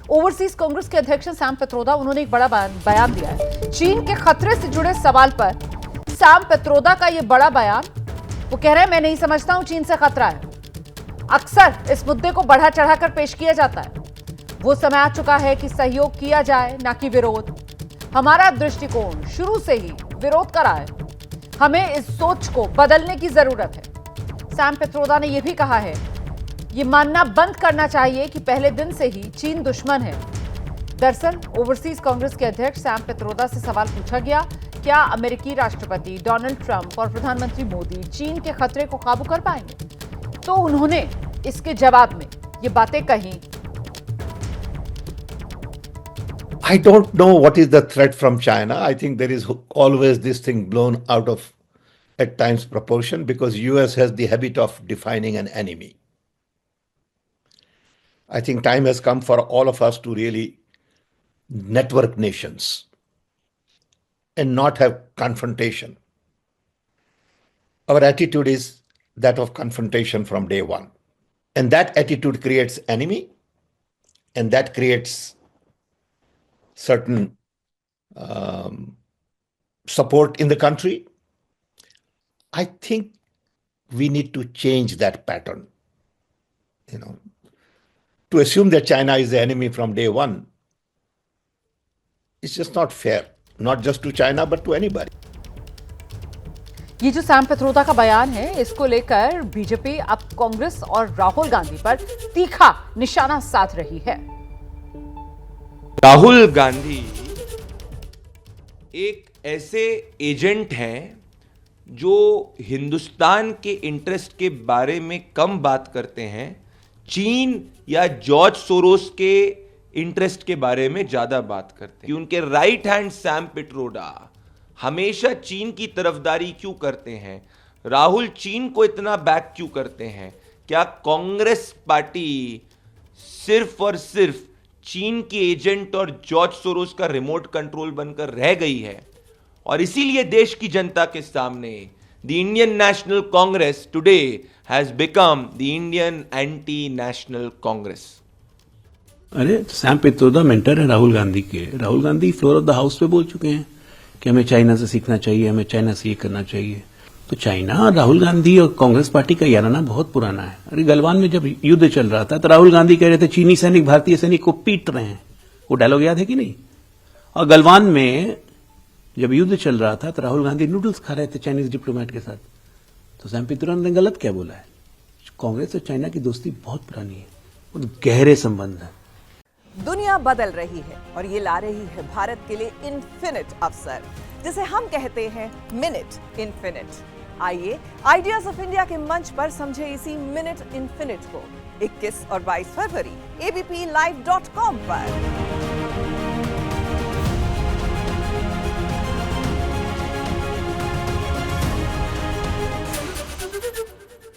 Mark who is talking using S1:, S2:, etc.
S1: Overseas Congress के अध्यक्ष Sam Pitroda, उन्होंने एक बड़ा बयान दिया है। चीन के खतरे से जुड़े सवाल पर सैम पित्रोदा का यह बड़ा बयान। वो कह रहे हैं, मैं नहीं समझता हूं चीन से खतरा है। अक्सर इस मुद्दे को बढ़ा चढ़ाकर पेश किया जाता है। वो समय आ चुका है कि सहयोग किया जाए, ना कि विरोध। हमारा दृष्टिकोण शुरू से ही विरोध का रहा है। हमें इस सोच को बदलने की जरूरत है। सैम पित्रोदा ने यह भी कहा है, ये मानना बंद करना चाहिए कि पहले दिन से ही चीन दुश्मन है। दरअसल ओवरसीज कांग्रेस के अध्यक्ष सैम पित्रोदा से सवाल पूछा गया, क्या अमेरिकी राष्ट्रपति डोनाल्ड ट्रंप और प्रधानमंत्री मोदी चीन के खतरे को काबू कर पाएंगे? तो उन्होंने इसके जवाब में ये बातें कही।
S2: I don't know what is the threat from China. I think there is always this thing blown out of at times proportion because US has the habit of defining an enemy. I think time has come for all of us to really network nations and not have confrontation. Our attitude is that of confrontation from day one. And that attitude creates enemy, and that creates certain support in the country. I think we need to change that pattern. To assume that China is the enemy from day one, it's just not fair, not just to China, but to anybody.
S1: ये जो Sam Pitroda का बयान है, इसको लेकर BJP अब कांग्रेस और राहुल गांधी पर तीखा निशाना साध रही है।
S3: राहुल गांधी एक ऐसे एजेंट हैं जो हिंदुस्तान के इंटरेस्ट के बारे में कम बात करते हैं, चीन या जॉर्ज सोरोस के इंटरेस्ट के बारे में ज्यादा बात करते हैं। उनके राइट हैंड सैम पित्रोदा हमेशा चीन की तरफदारी क्यों करते हैं? राहुल चीन को इतना बैक क्यों करते हैं? क्या कांग्रेस पार्टी सिर्फ और सिर्फ चीन की एजेंट और जॉर्ज सोरोस का रिमोट कंट्रोल बनकर रह गई है? और इसीलिए देश की जनता के सामने the Indian national Congress today has become the Indian anti national Congress.
S4: अरे सैम पित्रोदा मेंटर है राहुल गांधी के। Rahul Gandhi floor of the house पे बोल चुके हैं कि हमें चाइना से सीखना चाहिए, हमें चाइना से ये करना चाहिए। तो चाइना, राहुल गांधी और कांग्रेस पार्टी का याराना बहुत पुराना है। अरे गलवान में जब युद्ध चल रहा था तो राहुल गांधी कह रहे थे चीनी सैनिक भारतीय सैनिक को पीट रहे हैं। वो डायलॉग याद है कि नहीं? और गलवान में जब युद्ध चल रहा था तो राहुल गांधी नूडल्स खा रहे थे चाइनीज डिप्लोमेट के साथ। तो सैम पित्रोदा ने गलत क्या बोला है? कांग्रेस और चाइना की दोस्ती बहुत पुरानी है, बहुत गहरे संबंध है।
S5: दुनिया बदल रही है और ये ला रही है भारत के लिए इन्फिनिट अवसर, जिसे हम कहते हैं मिनट इन्फिनिट। आइए आइडियाज ऑफ इंडिया के मंच पर समझे इसी मिनट इन्फिनिट को 21 और 22 फरवरी abplive.com पर।